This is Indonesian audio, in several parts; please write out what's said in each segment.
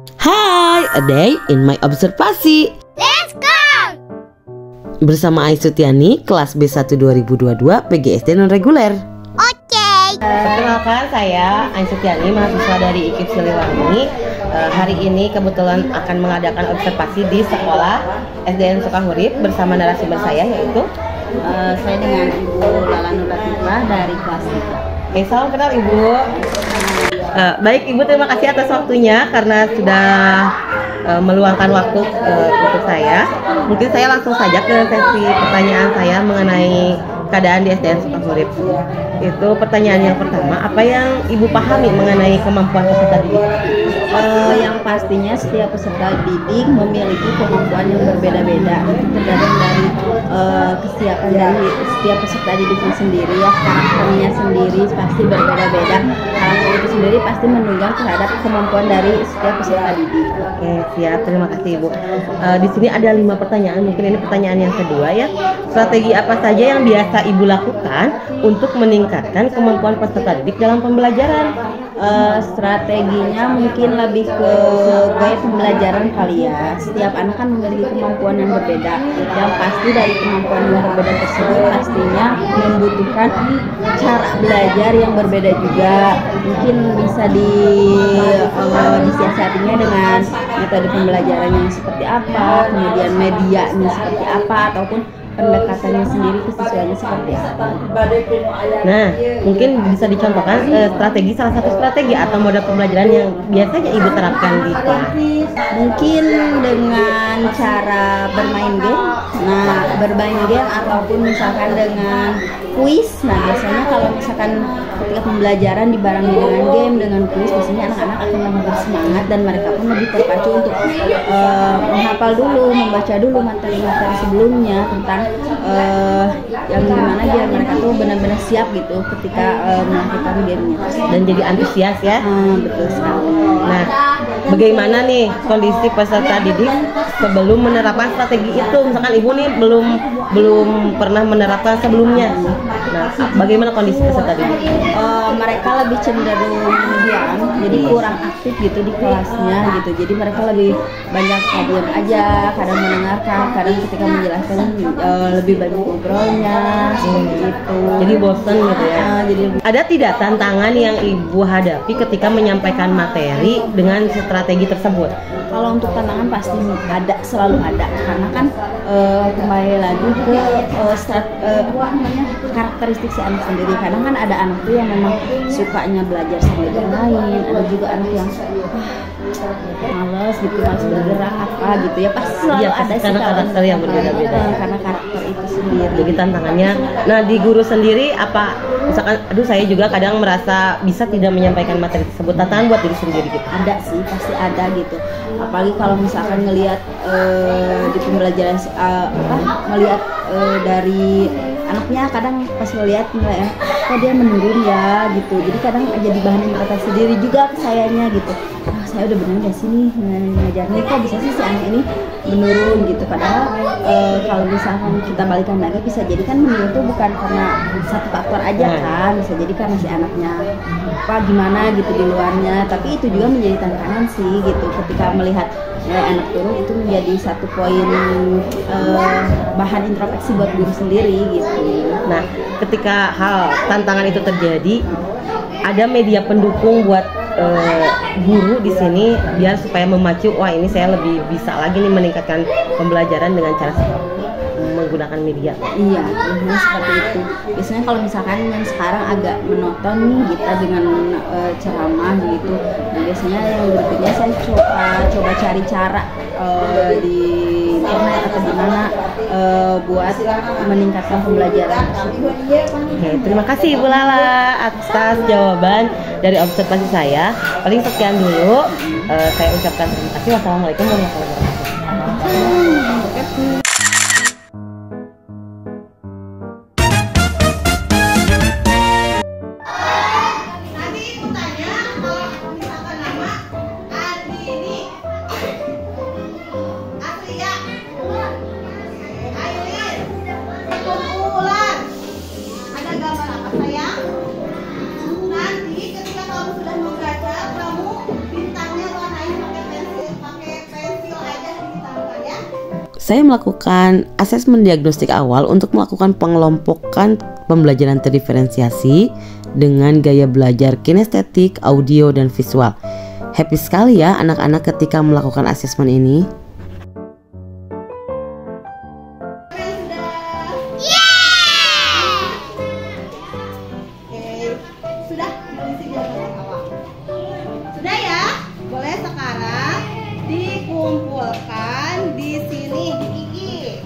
Hai, a day in my observasi. Let's go! Bersama Aisutiani, kelas B1 2022 PGSD non-reguler. Oke. Perkenalkan, saya Aisutiani, mahasiswa dari IKIP Siliwangi. Hari ini kebetulan akan mengadakan observasi di sekolah SDN Sukahurip bersama narasumber saya, yaitu saya dengan Ibu Lala Nur Latifah dari kelas 3. salam kenal Ibu. Baik Ibu, terima kasih atas waktunya karena sudah meluangkan waktu untuk saya. Mungkin saya langsung saja ke sesi pertanyaan saya mengenai keadaan di SDN Sukahurip. Itu pertanyaan yang pertama, apa yang Ibu pahami mengenai kemampuan peserta didik? Yang pastinya setiap peserta didik memiliki kemampuan yang berbeda-beda. Itu tergantung dari kesiapan dari setiap peserta didiknya sendiri, ya, karakternya sendiri pasti berbeda-beda. Karakter itu sendiri pasti menunjang terhadap kemampuan dari setiap peserta didik. Oke, siap. Terima kasih Ibu. Di sini ada 5 pertanyaan. Mungkin ini pertanyaan yang kedua, ya. Strategi apa saja yang biasa Ibu lakukan untuk meningkatkan kemampuan peserta didik dalam pembelajaran? Strateginya mungkin lebih ke gaya pembelajaran kali ya. Setiap anak kan memiliki kemampuan yang berbeda. Yang pasti dari kemampuan yang berbeda tersebut pastinya membutuhkan cara belajar yang berbeda juga. Mungkin bisa disiasatinya dengan metode pembelajaran yang seperti apa, kemudian medianya seperti apa, ataupun pendekatannya sendiri kesesuaiannya seperti apa. Nah, mungkin bisa dicontohkan salah satu strategi atau mode pembelajaran yang biasanya Ibu terapkan di kelas. Mungkin dengan cara bermain game. Nah, bermain game ataupun misalkan dengan kuis. Nah, biasanya kalau misalkan ketika pembelajaran dibarengi dengan game, dengan kuis, biasanya anak-anak akan lebih bersemangat dan mereka pun lebih terpacu untuk menghafal dulu, membaca dulu materi-materi sebelumnya tentang yang dimana biar mereka tuh benar-benar siap gitu ketika melakukan gamenya dan jadi antusias, ya. Betul sekali. Nah, bagaimana nih kondisi peserta didik sebelum menerapkan strategi itu? Misalkan Ibu nih belum pernah menerapkan sebelumnya. Nah, bagaimana kondisi peserta didik? Mereka lebih cenderung diam, jadi kurang aktif gitu di kelasnya gitu. Jadi mereka lebih banyak diam aja, kadang mendengarkan, kadang ketika menjelaskan lebih banyak ngobrolnya gitu. Jadi bosan gitu ya. Ada tidak tantangan yang Ibu hadapi ketika menyampaikan materi dengan strategi tersebut? Kalau untuk tantangan pasti ada, selalu ada, karena kan kembali lagi ke karakteristik si anak sendiri. Kadang kan ada anak tuh yang memang sukanya belajar sambil bermain, ada juga anak yang males gitu, males bergerak apa gitu ya, pasti selalu ada karena karakter yang berbeda-beda. Karena karakter itu sendiri. Jadi tantangannya, nah di guru sendiri apa? Misalkan, aduh saya juga kadang merasa bisa tidak menyampaikan materi tersebut, tantangan buat diri sendiri gitu. Ada sih, pasti ada gitu. Apalagi kalau misalkan ngelihat di pembelajaran melihat dari anaknya, kadang pas ngelihat ya, kok dia menurun ya gitu. Jadi kadang jadi bahan interpretasi sendiri juga ke sayanya gitu. Saya udah bener gak sih nih ngajarnya, kok bisa sih si anak ini menurun gitu. Padahal kalau misalkan kita balikan lagi, bisa jadi kan menurun tuh bukan karena satu faktor aja kan, bisa jadi karena si anaknya apa gimana gitu di luarnya. Tapi itu juga menjadi tantangan sih gitu, ketika melihat anak turun itu menjadi satu poin bahan introspeksi buat guru sendiri gitu. Nah, ketika hal tantangan itu terjadi, ada media pendukung buat guru di sini biar supaya memacu, wah ini saya lebih bisa lagi nih meningkatkan pembelajaran dengan cara menggunakan media. Iya, seperti itu. Biasanya kalau misalkan yang sekarang agak monoton nih kita dengan ceramah gitu, nah biasanya yang berikutnya saya coba cari cara di internet atau gimana buat meningkatkan pembelajaran tersebut. Oke, terima kasih Ibu Lala atas jawaban dari observasi saya. Paling sekian dulu. Saya ucapkan terima kasih. Wassalamualaikum warahmatullahi wabarakatuh. Nanti ketika kamu sudah membaca, kamu bintangnya warnain pakai pensil. Saya melakukan asesmen diagnostik awal untuk melakukan pengelompokan pembelajaran terdiferensiasi dengan gaya belajar kinestetik, audio, dan visual. Happy sekali ya anak-anak ketika melakukan asesmen ini. Sudah ya? Boleh sekarang dikumpulkan di sini di gigi.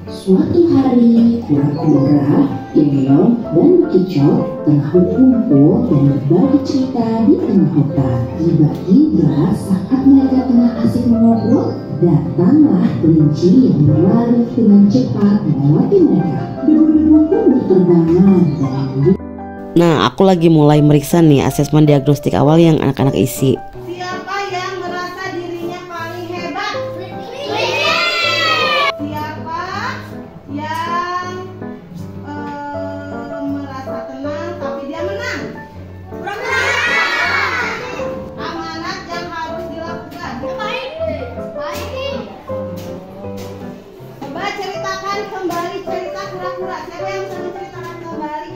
Suatu hari, kura-kura, keong, dan kicau tengah berkumpul dan berbagi cerita di tengah hutan. Tiba-tiba saat mereka tengah asik mengobrol, datanglah kelinci yang berlari dengan cepat melewati mereka. Debu-debu pun berterbangan dan Nah, aku lagi mulai meriksa nih asesmen diagnostik awal yang anak-anak isi. Siapa yang merasa dirinya paling hebat? Siapa yang merasa tenang tapi dia menang? Amanat yang harus dilakukan. Coba ceritakan kembali cerita kura-kura. Siapa yang bisa menceritakan kembali?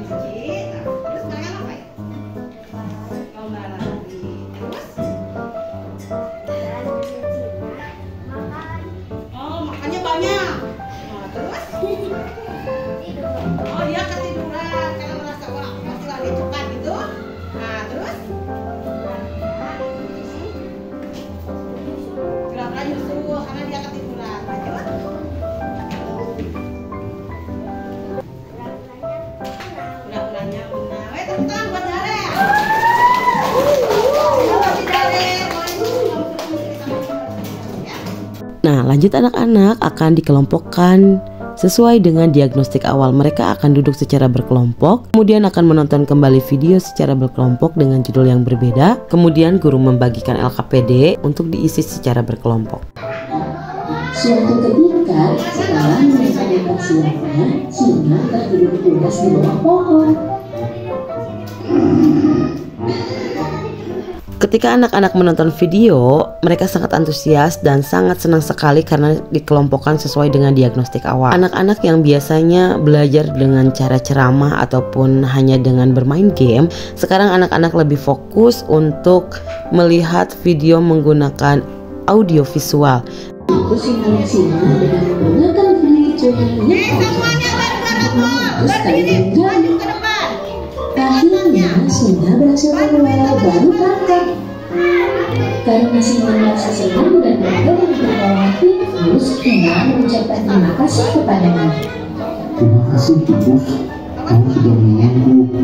Terus mereka ngapain? Lomba lari. Terus? Oh, makannya banyak. Nah, terus? Oh, dia ketiduran karena merasa wah masih lari cepat gitu. Nah, terus? Gerakan nyusul karena dia ketiduran. Lanjut. Pura-puranya menang. Tepuk tangan buat Dare. Terima kasih Dare. Ya. Nah, lanjut anak-anak akan dikelompokkan sesuai dengan diagnostik awal. Mereka akan duduk secara berkelompok, kemudian akan menonton kembali video secara berkelompok dengan judul yang berbeda. Kemudian guru membagikan LKPD untuk diisi secara berkelompok. suatu ketika setelah mereka mempersiapkan, Cina berduduk tugas di bawah pohon. Ketika anak-anak menonton video, mereka sangat antusias dan sangat senang sekali karena dikelompokkan sesuai dengan diagnostik awal. Anak-anak yang biasanya belajar dengan cara ceramah ataupun hanya dengan bermain game, sekarang anak-anak lebih fokus untuk melihat video menggunakan audio visual. Kesimpulan Cina dengan menggunakan video yang terus kali menjadi. Akhirnya Cina berhasil keluar baru tangkap. Karena Cina merasa senang dan bangga dengan pertolongan Tikus, Cina mengucapkan terima kasih kepadanya. Terima kasih Tikus, kamu sudah menunggu.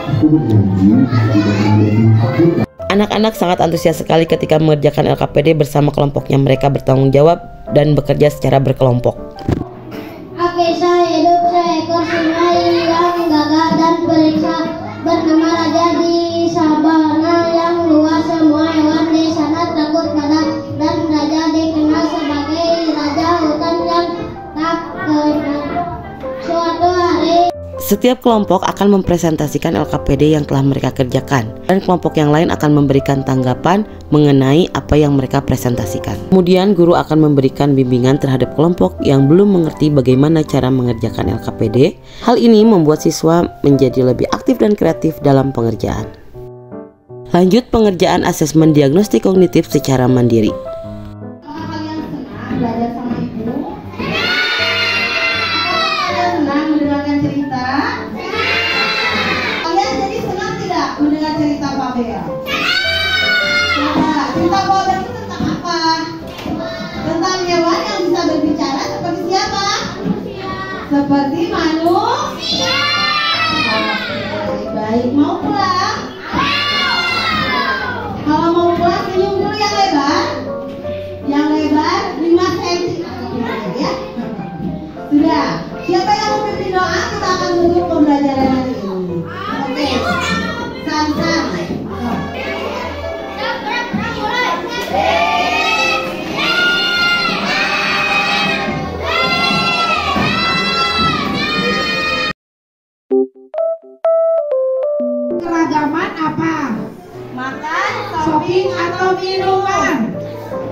Aku berjanji tidak menjadi kakak. Anak-anak sangat antusias sekali ketika mengerjakan LKPD bersama kelompoknya. Mereka bertanggung jawab dan bekerja secara berkelompok. Kisah hidup seekor sungai yang gagah dan periksa, bernama Raja di sabana yang luas. Semua hewan di sana takut pada, dan Raja dikenal sebagai Raja Hutan yang tak kenal. Suatu hari Setiap kelompok akan mempresentasikan LKPD yang telah mereka kerjakan, dan kelompok yang lain akan memberikan tanggapan mengenai apa yang mereka presentasikan. Kemudian guru akan memberikan bimbingan terhadap kelompok yang belum mengerti bagaimana cara mengerjakan LKPD. Hal ini membuat siswa menjadi lebih aktif dan kreatif dalam pengerjaan. Lanjut pengerjaan asesmen diagnostik kognitif secara mandiri. Kalian senang belajar sama ibu? Kalian senang mendengarkan cerita? Kalian jadi senang tidak mendengar cerita Pak Bea? Nah, cerita Pak Bea itu tentang apa? Tentang hewan yang bisa berbicara seperti siapa? Seperti manusia. Oke, baik. Mau pulang? Kalau mau pulang senyum dulu yang lebar. Yang lebar 5 cm. Ya. Sudah. Siapa yang mau pimpin doa? Kita akan tutup pembelajaran hari ini. Oke. Sam-sam. seragaman apa? Makan, Shopping atau minuman?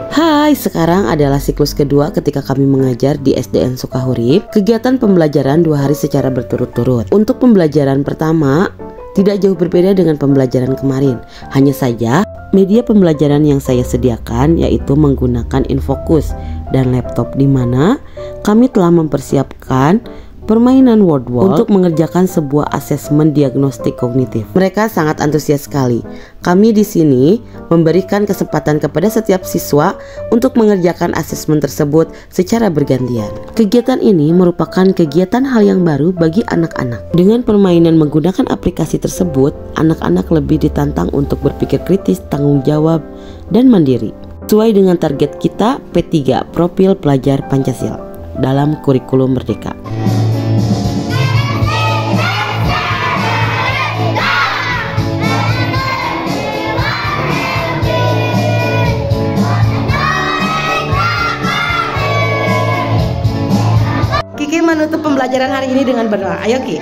Hai, sekarang adalah siklus kedua ketika kami mengajar di SDN Sukahurip. Kegiatan pembelajaran 2 hari secara berturut-turut. Untuk pembelajaran pertama, tidak jauh berbeda dengan pembelajaran kemarin. Hanya saja, media pembelajaran yang saya sediakan yaitu menggunakan Infocus dan laptop, di mana kami telah mempersiapkan permainan word wall untuk mengerjakan sebuah asesmen diagnostik kognitif. Mereka sangat antusias sekali. Kami di sini memberikan kesempatan kepada setiap siswa untuk mengerjakan asesmen tersebut secara bergantian. Kegiatan ini merupakan kegiatan hal yang baru bagi anak-anak. Dengan permainan menggunakan aplikasi tersebut, anak-anak lebih ditantang untuk berpikir kritis, tanggung jawab, dan mandiri. Sesuai dengan target kita P3, Profil Pelajar Pancasila, dalam kurikulum Merdeka. Kiki menutup pembelajaran hari ini dengan berdoa. Ayo Ki.